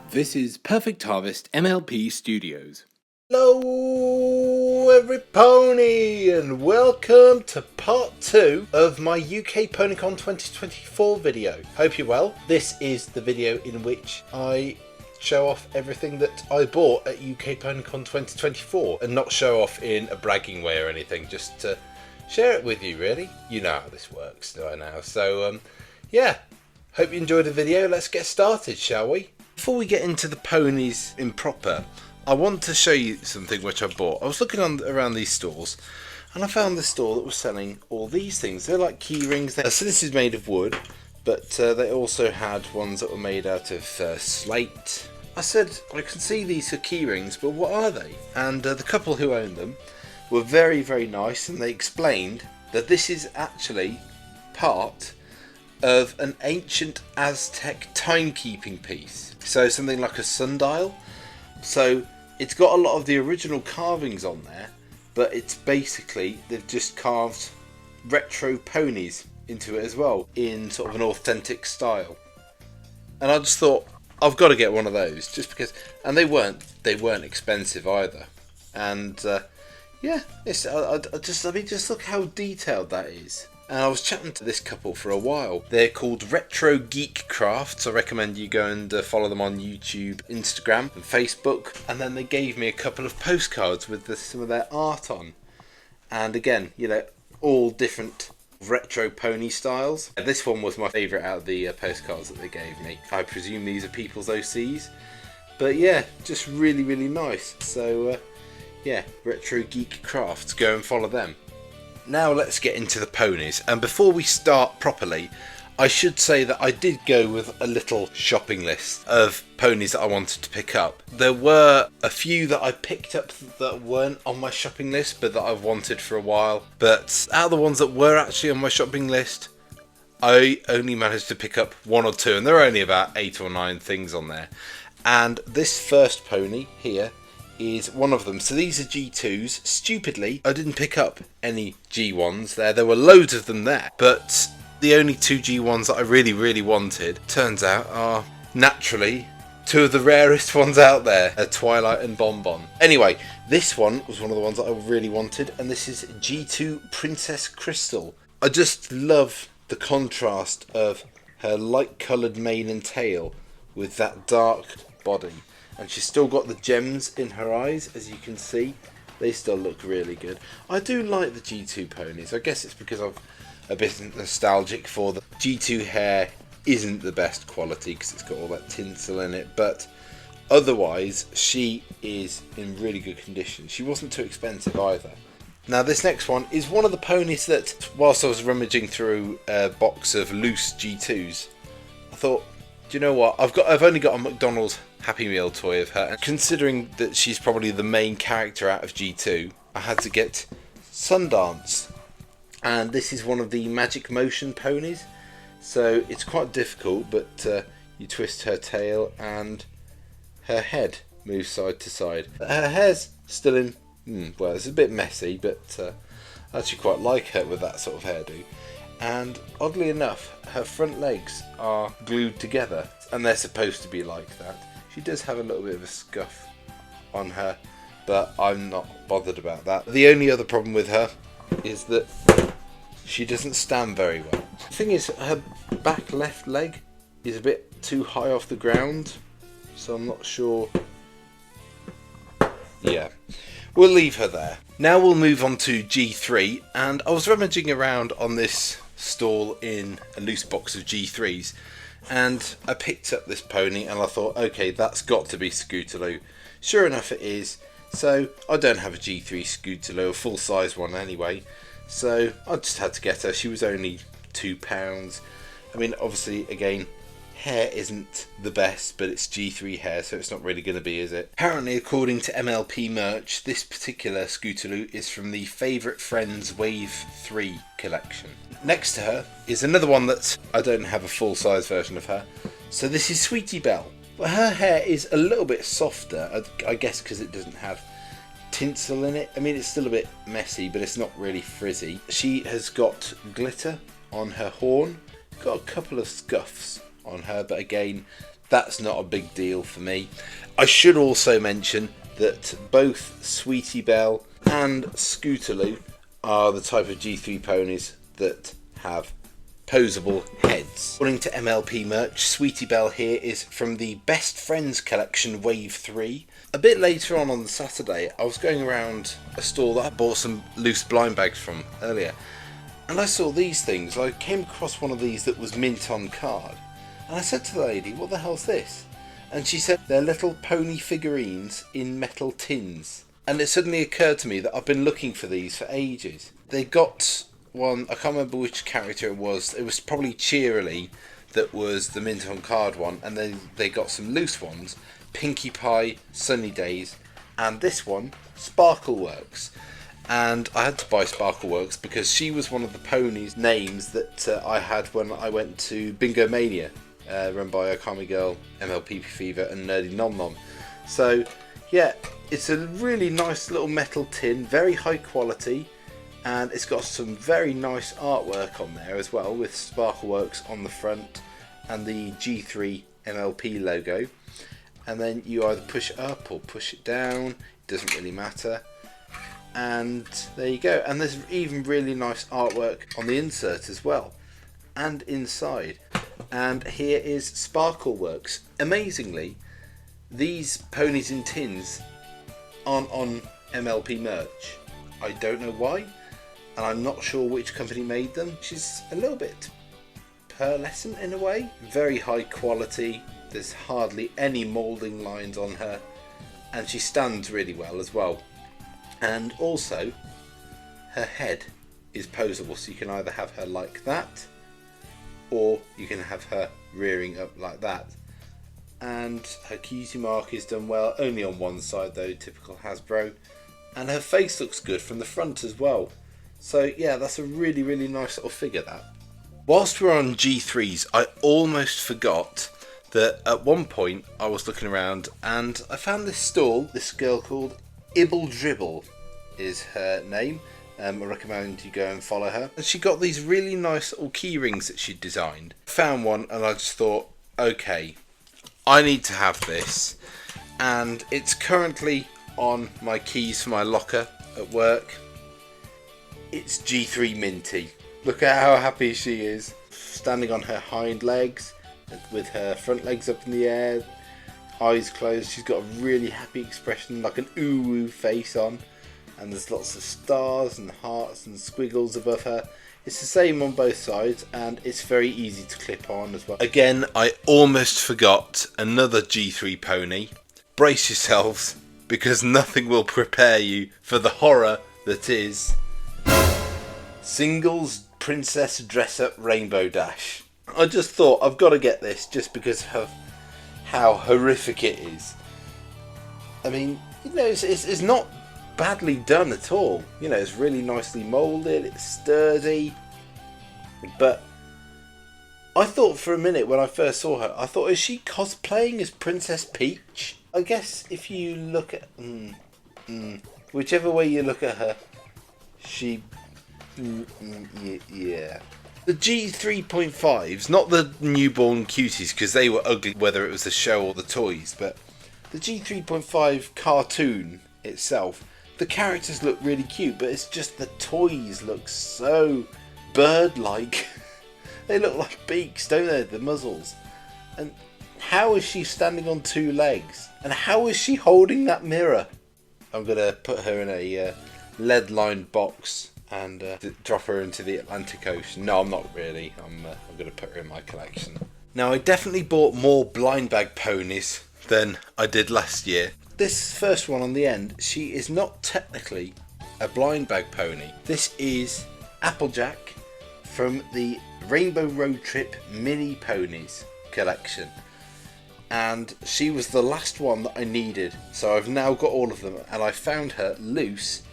This is Perfect Harvest MLP Studios. Hello every pony and welcome to part 2 of my UK PonyCon 2024 video. Hope you're well. This is the video in which I show off everything that I bought at UK PonyCon 2024 and not show off in a bragging way or anything, just to share it with you really. You know how this works by now. So yeah, hope you enjoyed the video. Let's get started, shall we? Before we get into the ponies in proper, I want to show you something which I bought. I was looking around these stores and I found this store that was selling all these things. They're like key rings. So this is made of wood, but they also had ones that were made out of slate. I said, I can see these are key rings, but what are they? And the couple who owned them were very, very nice, and they explained that this is actually part of an ancient Aztec timekeeping piece. So something like a sundial. So it's got a lot of the original carvings on there, but it's basically, they've just carved retro ponies into it as well in sort of an authentic style. And I just thought, I've got to get one of those just because, and they weren't expensive either. And yeah, it's, I mean, just look how detailed that is. And I was chatting to this couple for a while. They're called Retro Geek Crafts. I recommend you go and follow them on YouTube, Instagram and Facebook. And then they gave me a couple of postcards with some of their art on. And again, you know, all different retro pony styles. This one was my favourite out of the postcards that they gave me. I presume these are people's OCs. But yeah, just really, really nice. So yeah, Retro Geek Crafts. Go and follow them. Now let's get into the ponies, and before we start properly, I should say that I did go with a little shopping list of ponies that I wanted to pick up. There were a few that I picked up that weren't on my shopping list but that I've wanted for a while, but out of the ones that were actually on my shopping list, I only managed to pick up one or two, and there are only about 8 or 9 things on there. And this first pony here is one of them. So these are G2s. Stupidly, I didn't pick up any G1s there. There were loads of them there, but the only 2 G1s that I really, really wanted, turns out, are naturally 2 of the rarest ones out there, Twilight and Bonbon. Anyway, this one was one of the ones that I really wanted, and this is G2 Princess Crystal. I just love the contrast of her light coloured mane and tail with that dark body. And she's still got the gems in her eyes, as you can see. They still look really good. I do like the G2 ponies. I guess it's because I'm a bit nostalgic for the G2 hair. Isn't the best quality because it's got all that tinsel in it, but otherwise she is in really good condition. She wasn't too expensive either. Now this next one is one of the ponies that, whilst I was rummaging through a box of loose G2s, I thought, do you know what? I've only got a McDonald's Happy Meal toy of her, and considering that she's probably the main character out of G2, I had to get Sundance. And this is one of the Magic Motion ponies, so it's quite difficult, but you twist her tail and her head moves side to side. Her hair's still in, well, it's a bit messy, but I actually quite like her with that sort of hairdo. And oddly enough, her front legs are glued together, and they're supposed to be like that. She does have a little bit of a scuff on her, but I'm not bothered about that. The only other problem with her is that she doesn't stand very well. The thing is, her back left leg is a bit too high off the ground, so I'm not sure. Yeah, we'll leave her there. Now we'll move on to G3, and I was rummaging around on this stall in a loose box of G3s, and I picked up this pony and I thought, okay, that's got to be Scootaloo. Sure enough it is. So I don't have a G3 Scootaloo, a full size one anyway, so I just had to get her. She was only £2. I mean, obviously, again, hair isn't the best, but it's G3 hair, so it's not really going to be, is it? Apparently, according to MLP merch, this particular Scootaloo is from the Favourite Friends Wave 3 collection. Next to her is another one that I don't have a full-size version of her. So this is Sweetie Belle. But her hair is a little bit softer, I guess because it doesn't have tinsel in it. I mean, it's still a bit messy, but it's not really frizzy. She has got glitter on her horn. Got a couple of scuffs on her, but again, that's not a big deal for me. I should also mention that both Sweetie Belle and Scootaloo are the type of G3 ponies that have posable heads. According to MLP merch, Sweetie Belle here is from the Best Friends collection Wave 3. A bit later on the Saturday, I was going around a store that I bought some loose blind bags from earlier, and I saw these things. I came across one of these that was mint on card, and I said to the lady, "What the hell's this?" And she said, "They're little pony figurines in metal tins." And it suddenly occurred to me that I've been looking for these for ages. They got one, I can't remember which character it was probably Cheerily that was the mint on card one, and then they got some loose ones, Pinkie Pie, Sunny Days, and this one, Sparkleworks. And I had to buy Sparkleworks because she was one of the ponies' names that I had when I went to Bingo Mania, run by Okami Girl, MLP Fever and Nerdy Nom Nom. So yeah, it's a really nice little metal tin, very high quality, and it's got some very nice artwork on there as well, with Sparkleworks on the front and the G3 MLP logo. And then you either push it up or push it down, it doesn't really matter. And there you go. And there's even really nice artwork on the insert as well, and inside. And here is Sparkleworks. Amazingly, these ponies in tins aren't on MLP merch. I don't know why, and I'm not sure which company made them. She's a little bit pearlescent in a way. Very high quality. There's hardly any moulding lines on her, and she stands really well as well. And also, her head is posable, so you can either have her like that, or you can have her rearing up like that. And her cutie mark is done well, only on one side though, typical Hasbro. And her face looks good from the front as well. So yeah, that's a really, really nice little figure, that. Whilst we're on G3s, I almost forgot that at one point I was looking around and I found this stall, this girl called Ibble Dribble is her name. I recommend you go and follow her. And she got these really nice little key rings that she'd designed. Found one and I just thought, okay, I need to have this. And it's currently on my keys for my locker at work. It's G3 Minty. Look at how happy she is. Standing on her hind legs with her front legs up in the air, eyes closed. She's got a really happy expression, like an ooh face on, and there's lots of stars and hearts and squiggles above her. It's the same on both sides, and it's very easy to clip on as well. Again, I almost forgot another G3 pony. Brace yourselves, because nothing will prepare you for the horror that is Singles Princess Dress Up Rainbow Dash. I just thought I've got to get this just because of how horrific it is. I mean, you know, it's not badly done at all. You know, it's really nicely moulded, it's sturdy. But I thought for a minute when I first saw her, I thought, is she cosplaying as Princess Peach? I guess if you look at... whichever way you look at her, she... yeah. The G3.5s, not the newborn cuties, because they were ugly whether it was the show or the toys, but the G3.5 cartoon itself, the characters look really cute, but it's just the toys look so bird-like. They look like beaks, don't they, the muzzles? And how is she standing on two legs? And how is she holding that mirror? I'm going to put her in a lead-lined box and drop her into the Atlantic Ocean. No, I'm not really. I'm going to put her in my collection. Now, I definitely bought more blind bag ponies than I did last year. This first one on the end, she is not technically a blind bag pony. This is Applejack from the Rainbow Road Trip Mini Ponies collection. And she was the last one that I needed. So I've now got all of them, and I found her loose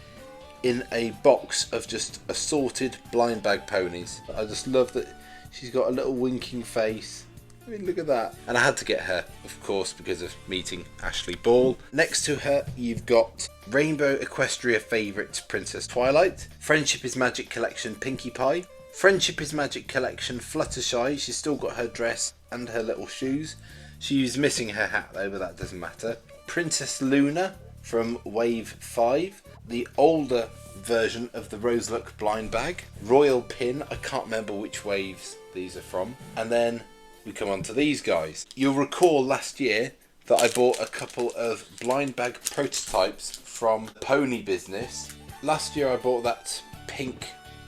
in a box of just assorted blind bag ponies. I just love that she's got a little winking face. I mean, look at that. And I had to get her, of course, because of meeting Ashley Ball. Next to her, you've got Rainbow Equestria Favourites Princess Twilight, Friendship is Magic Collection Pinkie Pie, Friendship is Magic collection Fluttershy. She's still got her dress and her little shoes. She's missing her hat though, but that doesn't matter. Princess Luna from Wave 5. The older version of the Rose Luck blind bag. Royal Pin. I can't remember which waves these are from. And then we come on to these guys. You'll recall last year that I bought a couple of blind bag prototypes from Pony Business. Last year I bought that pink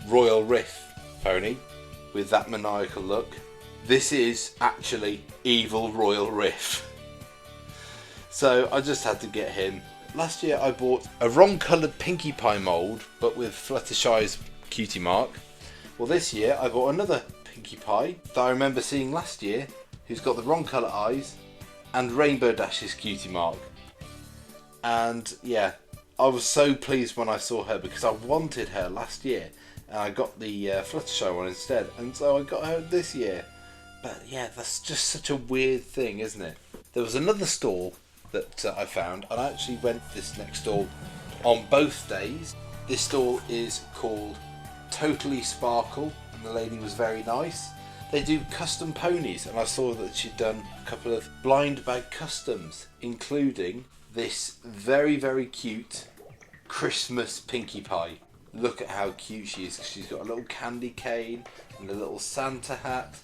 Royal Riff pony with that maniacal look. This is actually Evil Royal Riff. So I just had to get him. Last year I bought a wrong coloured Pinkie Pie mould but with Fluttershy's cutie mark. Well, this year I bought another Pinkie Pie that I remember seeing last year, who's got the wrong colour eyes and Rainbow Dash's cutie mark. And yeah, I was so pleased when I saw her because I wanted her last year. And I got the Fluttershy one instead, and so I got her this year. But yeah, that's just such a weird thing, isn't it? There was another stall that I found, and I actually went to this next stall on both days. This stall is called Totally Sparkle, and the lady was very nice. They do custom ponies, and I saw that she'd done a couple of blind bag customs, including this very, very cute Christmas Pinkie Pie. Look at how cute she is. She's got a little candy cane and a little Santa hat.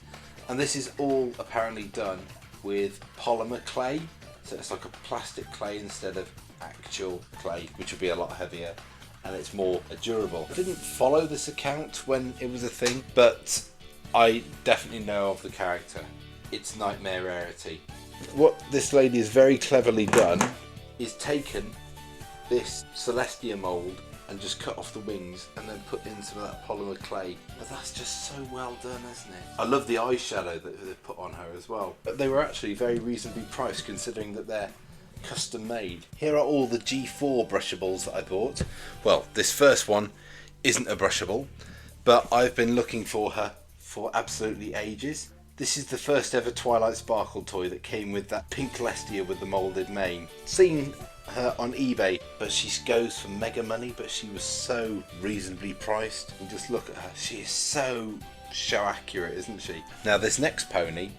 And this is all apparently done with polymer clay. So it's like a plastic clay instead of actual clay, which would be a lot heavier. And it's more durable. I didn't follow this account when it was a thing, but I definitely know of the character. It's Nightmare Rarity. What this lady has very cleverly done is taken this Celestia mould and just cut off the wings and then put in some of that polymer clay. But that's just so well done, isn't it? I love the eyeshadow that they put on her as well. But they were actually very reasonably priced considering that they're custom made. Here are all the G4 brushables that I bought. Well, this first one isn't a brushable, but I've been looking for her for absolutely ages. This is the first ever Twilight Sparkle toy that came with that pink Celestia with the moulded mane. Seen her on eBay, but she goes for mega money, but she was so reasonably priced. And just look at her, she is so show accurate, isn't she? Now this next pony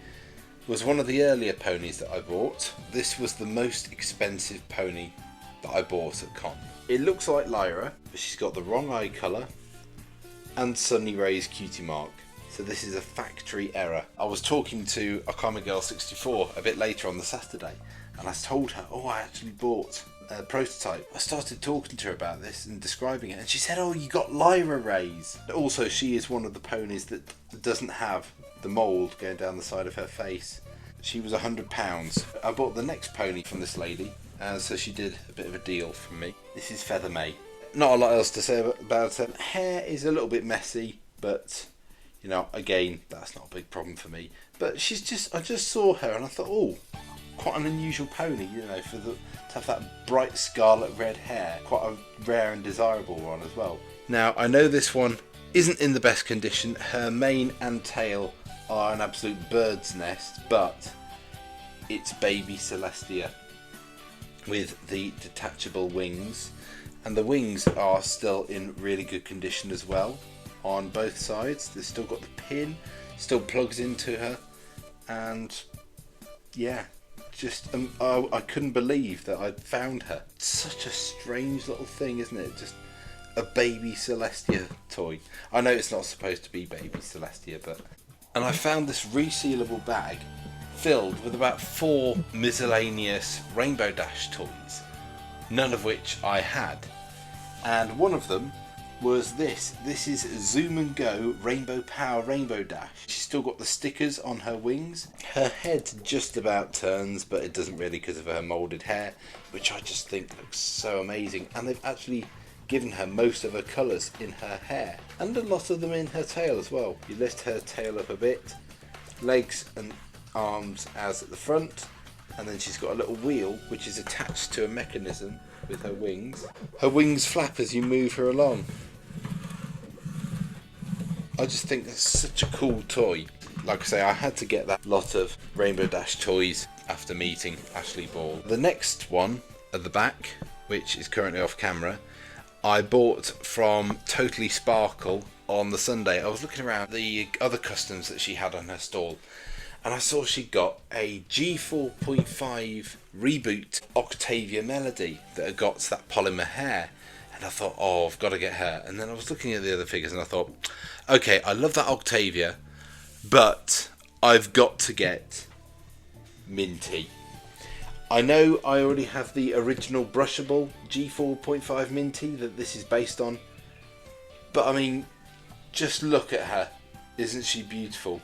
was one of the earlier ponies that I bought. This was the most expensive pony that I bought at con. It looks like Lyra, but she's got the wrong eye colour and Sunny Ray's cutie mark. So this is a factory error. I was talking to Akame Girl 64 a bit later on the Saturday, and I told her, oh, I actually bought a prototype. I started talking to her about this and describing it, and she said, oh, you got Lyra Rays. Also, she is one of the ponies that doesn't have the mould going down the side of her face. She was £100. I bought the next pony from this lady, so she did a bit of a deal from me. This is Feather May. Not a lot else to say about her. Hair is a little bit messy, but you know, again, that's not a big problem for me. But I just saw her and I thought, oh, quite an unusual pony, you know, to have that bright scarlet red hair. Quite a rare and desirable one as well. Now, I know this one isn't in the best condition. Her mane and tail are an absolute bird's nest, but it's baby Celestia with the detachable wings. And the wings are still in really good condition as well on both sides. They've still got the pin, still plugs into her, and yeah, just I couldn't believe that I'd found her. Such a strange little thing, isn't it? Just a baby Celestia toy. I know it's not supposed to be baby Celestia, but... And I found this resealable bag filled with about 4 miscellaneous Rainbow Dash toys, none of which I had. And one of them was this. This is Zoom and Go Rainbow Power Rainbow Dash. She's still got the stickers on her wings. Her head just about turns, but it doesn't really because of her moulded hair, which I just think looks so amazing. And they've actually given her most of her colours in her hair, and a lot of them in her tail as well. You lift her tail up a bit, legs and arms as at the front, and then she's got a little wheel which is attached to a mechanism with her wings. Her wings flap as you move her along. I just think that's such a cool toy. Like I say, I had to get that lot of Rainbow Dash toys after meeting Ashley Ball. The next one at the back, which is currently off camera, I bought from Totally Sparkle on the Sunday. I was looking around the other customs that she had on her stall, and I saw she got a G4.5 reboot Octavia Melody that had got that polymer hair. And I thought, oh, I've got to get her. And then I was looking at the other figures and I thought, okay, I love that Octavia, but I've got to get Minty. I know I already have the original Brushable G4.5 Minty that this is based on, but I mean, just look at her. Isn't she beautiful?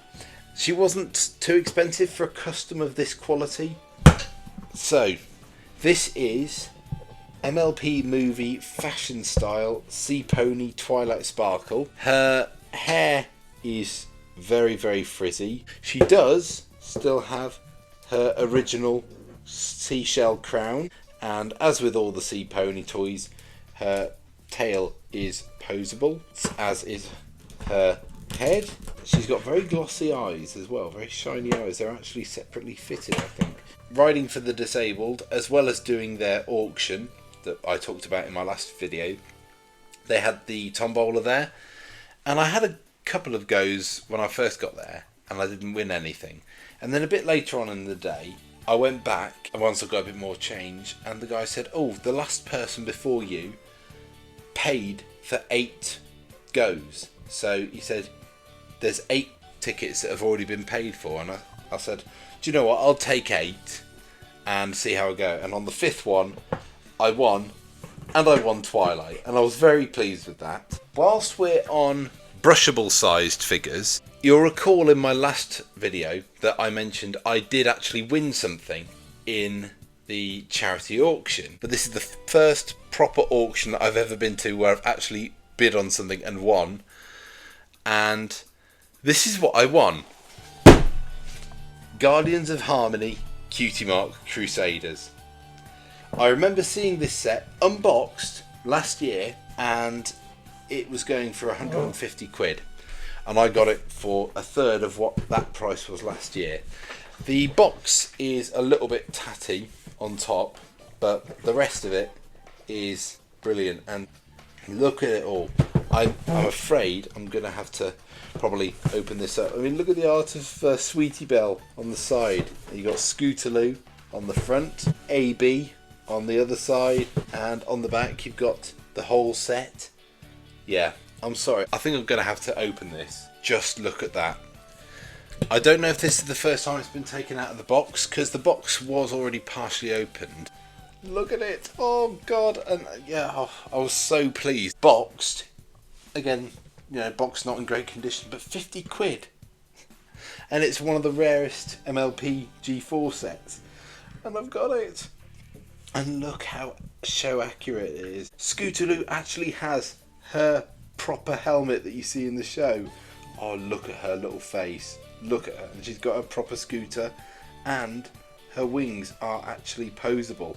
She wasn't too expensive for a custom of this quality. So, this is MLP movie fashion style Sea Pony Twilight Sparkle. Her hair is very, very frizzy. She does still have her original seashell crown, and as with all the Sea Pony toys, her tail is poseable, as is her head. She's got very glossy eyes as well, very shiny eyes. They're actually separately fitted, I think. Riding for the disabled, as well as doing their auction that I talked about in my last video, they had the tombola there, and I had a couple of goes when I first got there and I didn't win anything. And then a bit later on in the day I went back, and once I got a bit more change, and the guy said, oh, the last person before you paid for 8 goes. So he said there's 8 tickets that have already been paid for, and I said, do you know what, I'll take 8 and see how I go. And on the 5th one I won, and I won Twilight, and I was very pleased with that. Whilst we're on brushable sized figures, you'll recall in my last video that I mentioned I did actually win something in the charity auction, but this is the first proper auction that I've ever been to where I've actually bid on something and won, and this is what I won. Guardians of Harmony Cutie Mark Crusaders. I remember seeing this set unboxed last year, and it was going for 150 quid, and I got it for a third of what that price was last year. The box is a little bit tatty on top, but the rest of it is brilliant, and look at it all. I'm afraid I'm going to have to probably open this up. I mean, look at the art of Sweetie Belle on the side. You got Scootaloo on the front, AB on the other side, and on the back you've got the whole set. Yeah, I'm sorry, I think I'm going to have to open this. Just look at that. I don't know if this is the first time it's been taken out of the box, because the box was already partially opened. Look at it, oh god, and yeah, I was so pleased. Boxed, again, you know, boxed not in great condition, but 50 quid. And it's one of the rarest MLP G4 sets, and I've got it. And look how show accurate it is. Scootaloo actually has her proper helmet that you see in the show. Oh, look at her little face. Look at her. And she's got a proper scooter, and her wings are actually poseable.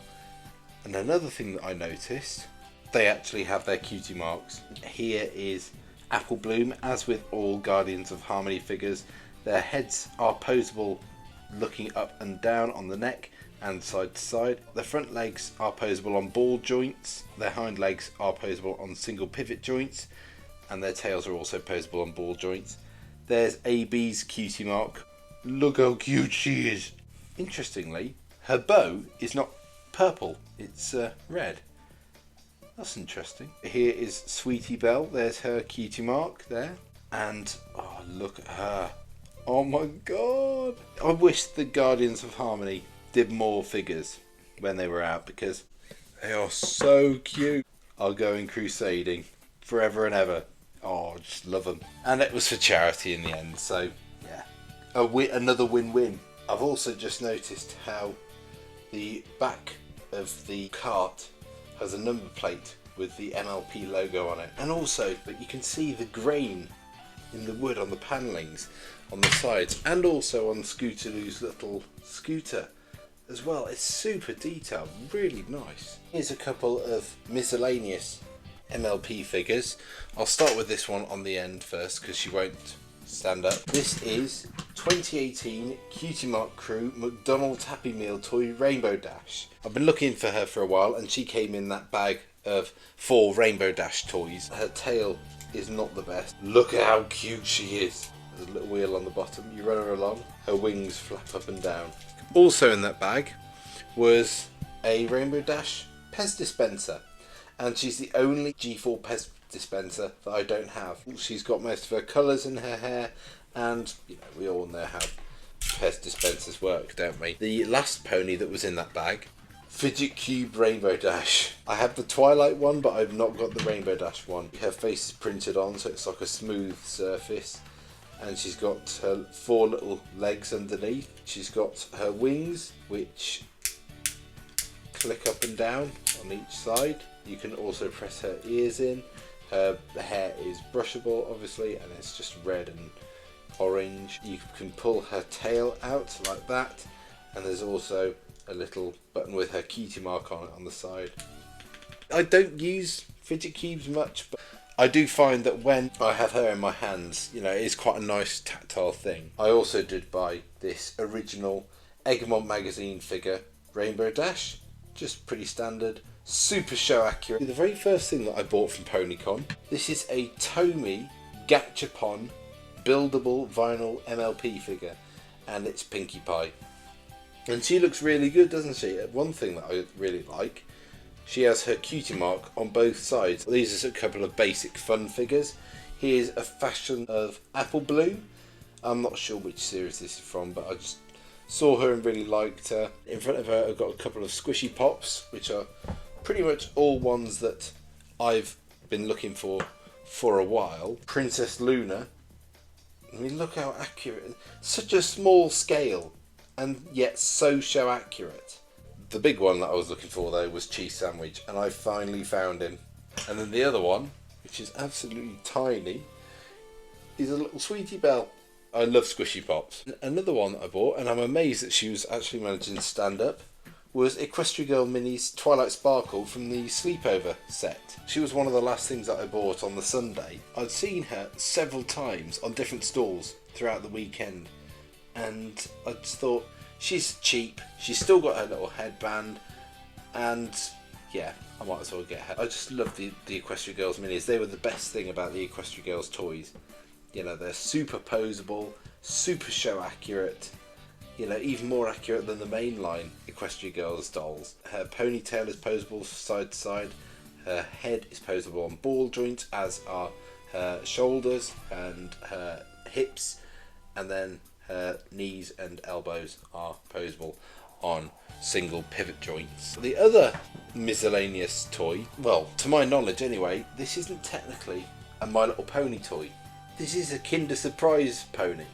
And another thing that I noticed, they actually have their cutie marks. Here is Apple Bloom, as with all Guardians of Harmony figures. Their heads are poseable, looking up and down on the neck and side to side. Their front legs are poseable on ball joints, their hind legs are poseable on single pivot joints, and their tails are also poseable on ball joints. There's AB's cutie mark. Look how cute she is. Interestingly, her bow is not purple, it's red. That's interesting. Here is Sweetie Belle, there's her cutie mark there, and oh, look at her. Oh my god. I wish the Guardians of Harmony did more figures when they were out, because they are so cute. I'll go in crusading forever and ever. Oh, I just love them. And it was for charity in the end, so yeah, another win-win. I've also just noticed how the back of the cart has a number plate with the MLP logo on it, and also that you can see the grain in the wood on the panellings on the sides, and also on Scootaloo's little scooter as well. It's super detailed, really nice. Here's a couple of miscellaneous MLP figures. I'll start with this one on the end first because she won't stand up. This is 2018 Cutie Mark Crew McDonald's Happy Meal toy Rainbow Dash. I've been looking for her for a while, and she came in that bag of 4 Rainbow Dash toys. Her tail is not the best. Look at how cute she is. There's a little wheel on the bottom. You run her along, her wings flap up and down. Also in that bag was a Rainbow Dash Pez dispenser, and she's the only G4 Pez dispenser that I don't have. She's got most of her colours in her hair, and you know, we all know how Pez dispensers work, don't we? The last pony that was in that bag, Fidget Cube Rainbow Dash. I have the Twilight one, but I've not got the Rainbow Dash one. Her face is printed on, so it's like a smooth surface, and she's got her 4 little legs underneath. She's got her wings, which click up and down on each side. You can also press her ears in. Her hair is brushable, obviously, and it's just red and orange. You can pull her tail out like that, and there's also a little button with her cutie mark on it on the side. I don't use fidget cubes much, but I do find that when I have her in my hands, you know, it is quite a nice tactile thing. I also did buy this original Egmont magazine figure, Rainbow Dash, just pretty standard, super show accurate. The very first thing that I bought from PonyCon, this is a Tomy Gachapon buildable vinyl MLP figure, and it's Pinkie Pie. And she looks really good, doesn't she? One thing that I really like, she has her cutie mark on both sides. These are a couple of basic fun figures. Here's a fashion of Apple Bloom. I'm not sure which series this is from, but I just saw her and really liked her. In front of her I've got a couple of squishy pops, which are pretty much all ones that I've been looking for a while. Princess Luna. I mean, look how accurate. Such a small scale, and yet so show accurate. The big one that I was looking for though was Cheese Sandwich, and I finally found him. And then the other one, which is absolutely tiny, is a little Sweetie Belle. I love squishy pops. Another one that I bought, and I'm amazed that she was actually managing to stand up, was Equestria Girl Mini's Twilight Sparkle from the Sleepover set. She was one of the last things that I bought on the Sunday. I'd seen her several times on different stalls throughout the weekend, and I just thought, she's cheap, she's still got her little headband, and yeah, I might as well get her. I just love the Equestria Girls Minis. They were the best thing about the Equestria Girls toys. You know, they're super posable, super show accurate, you know, even more accurate than the mainline Equestria Girls dolls. Her ponytail is posable side to side, her head is posable on ball joints, as are her shoulders and her hips, and then her knees and elbows are posable on single pivot joints. The other miscellaneous toy, well, to my knowledge anyway, this isn't technically a My Little Pony toy. This is a Kinder Surprise pony.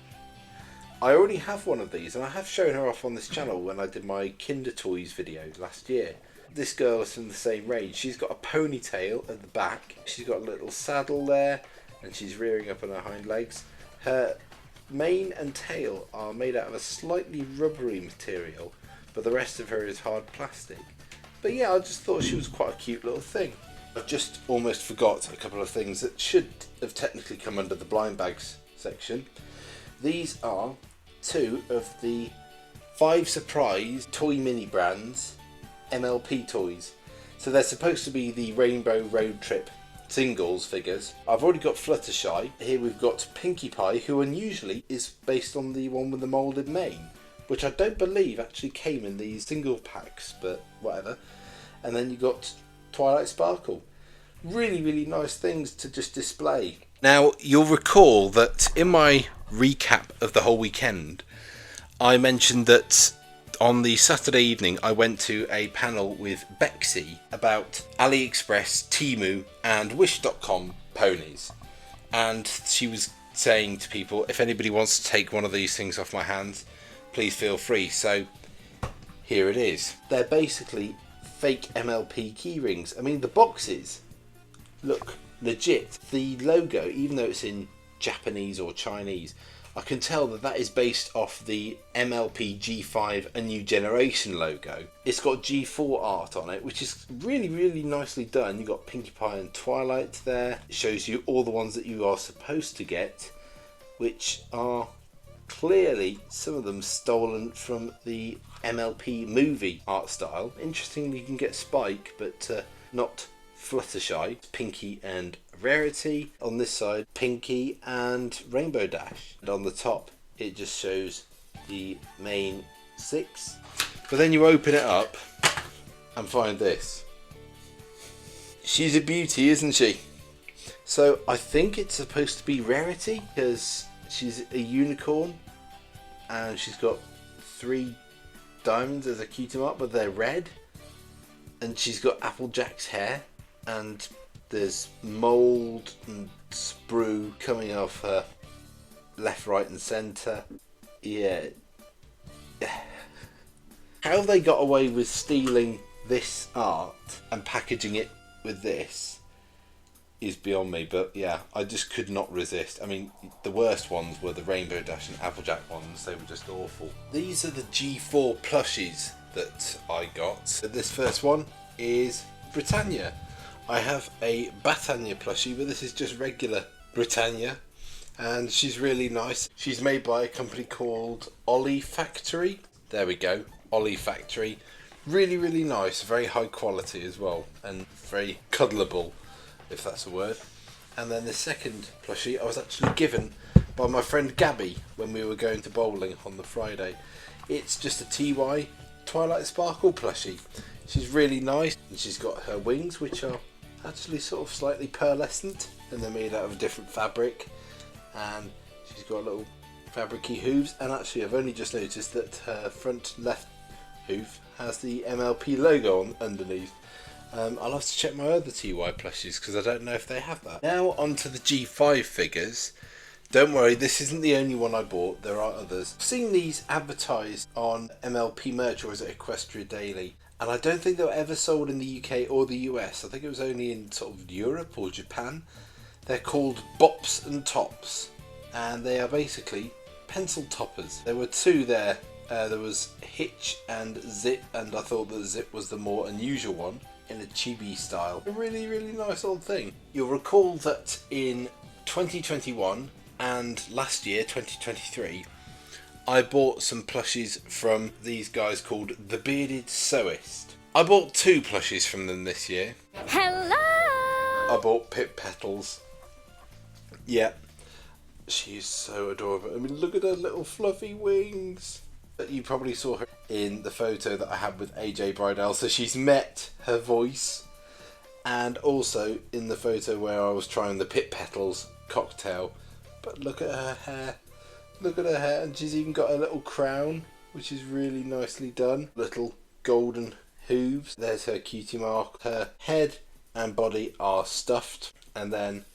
I already have one of these, and I have shown her off on this channel when I did my Kinder Toys video last year. This girl is from the same range. She's got a ponytail at the back, she's got a little saddle there, and she's rearing up on her hind legs. Her mane and tail are made out of a slightly rubbery material, but the rest of her is hard plastic. But yeah, I just thought she was quite a cute little thing. I just almost forgot a couple of things that should have technically come under the blind bags section. These are 2 of the 5 Surprise Toy Mini Brands MLP toys. So they're supposed to be the Rainbow Road Trip singles figures. I've already got Fluttershy. Here we've got Pinkie Pie, who unusually is based on the one with the moulded mane, which I don't believe actually came in these single packs, but whatever. And then you got Twilight Sparkle. Really, really nice things to just display. Now, you'll recall that in my recap of the whole weekend, I mentioned that on the Saturday evening I went to a panel with Bexy about AliExpress, Temu and Wish.com ponies. And she was saying to people, if anybody wants to take one of these things off my hands, please feel free. So here it is. They're basically fake MLP keyrings. I mean, the boxes look legit. The logo, even though it's in Japanese or Chinese, I can tell that that is based off the MLP G5 A New Generation logo. It's got G4 art on it, which is really, really nicely done. You've got Pinkie Pie and Twilight there. It shows you all the ones that you are supposed to get, which are clearly, some of them stolen from the MLP movie art style. Interestingly, you can get Spike, but not Fluttershy, Pinky and Rarity. On this side, Pinky and Rainbow Dash. And on the top, it just shows the main 6. But then you open it up and find this. She's a beauty, isn't she? So I think it's supposed to be Rarity because she's a unicorn and she's got 3 diamonds as a cutie mark, but they're red. And she's got Applejack's hair, and there's mould and sprue coming off her left, right and centre. Yeah. How they got away with stealing this art and packaging it with this is beyond me, but yeah, I just could not resist. I mean, the worst ones were the Rainbow Dash and Applejack ones. They were just awful. These are the G4 plushies that I got. So this first one is Britannia. I have a Batania plushie, but this is just regular Britannia, and she's really nice. She's made by a company called Ollie Factory. There we go, Ollie Factory. Really, really nice, very high quality as well, and very cuddleable, if that's a word. And then the second plushie I was actually given by my friend Gabby when we were going to bowling on the Friday. It's just a TY Twilight Sparkle plushie. She's really nice, and she's got her wings, which are actually sort of slightly pearlescent, and they're made out of a different fabric. And she's got little fabricy hooves, and actually I've only just noticed that her front left hoof has the MLP logo on underneath. I'll have to check my other TY plushies because I don't know if they have that. Now onto the G5 figures. Don't worry, this isn't the only one I bought, there are others. I've seen these advertised on MLP merch, or is it Equestria Daily? And I don't think they were ever sold in the UK or the US. I think it was only in sort of Europe or Japan. They're called Bops and Tops, and they are basically pencil toppers. There were 2 there. There was Hitch and Zip, and I thought that Zip was the more unusual one in a chibi style. A really, really nice old thing. You'll recall that in 2021 and last year, 2023, I bought some plushies from these guys called The Bearded Sewist. I bought 2 plushies from them this year. Hello! I bought Pip Petals. Yeah, she's so adorable. I mean, look at her little fluffy wings. You probably saw her in the photo that I had with AJ Bridell, so she's met her voice. And also in the photo where I was trying the Pip Petals cocktail. But look at her hair. Look at her hair, and she's even got a little crown, which is really nicely done. Little golden hooves. There's her cutie mark. Her head and body are stuffed, and then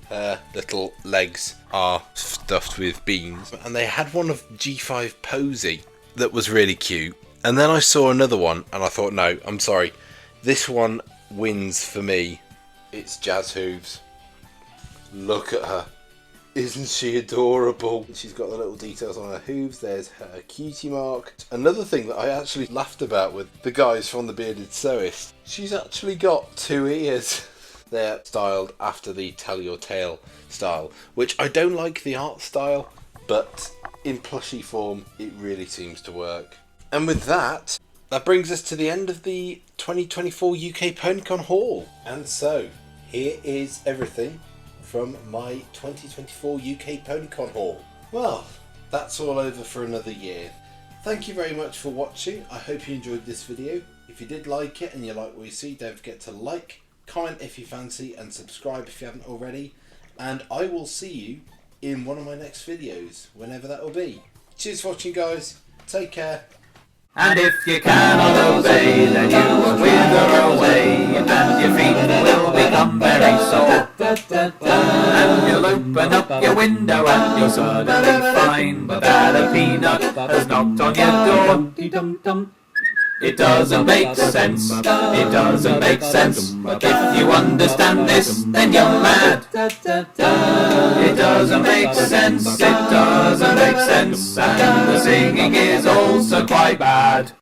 her little legs are stuffed with beans. And they had one of G5 Posy that was really cute. And then I saw another one and I thought, no, I'm sorry. This one wins for me. It's Jazz Hooves. Look at her. Isn't she adorable? She's got the little details on her hooves. There's her cutie mark. Another thing that I actually laughed about with the guys from The Bearded Sewist, she's actually got 2 ears. They're styled after the Tell Your Tale style, which I don't like the art style, but in plushie form it really seems to work. And with that brings us to the end of the 2024 UK PonyCon haul. And so here is everything from my 2024 UK PonyCon haul. Well, that's all over for another year. Thank you very much for watching. I hope you enjoyed this video. If you did like it and you like what you see, don't forget to like, comment if you fancy, and subscribe if you haven't already. And I will see you in one of my next videos, whenever that will be. Cheers for watching, guys. Take care. And if you cannot obey, then you will wither away, and your feet will become very sore. And you'll open up your window and you'll suddenly find that a peanut has knocked on your door. It doesn't make sense, it doesn't make sense, but if you understand this, then you're mad. It doesn't make sense, it doesn't make sense, and the singing is also quite bad.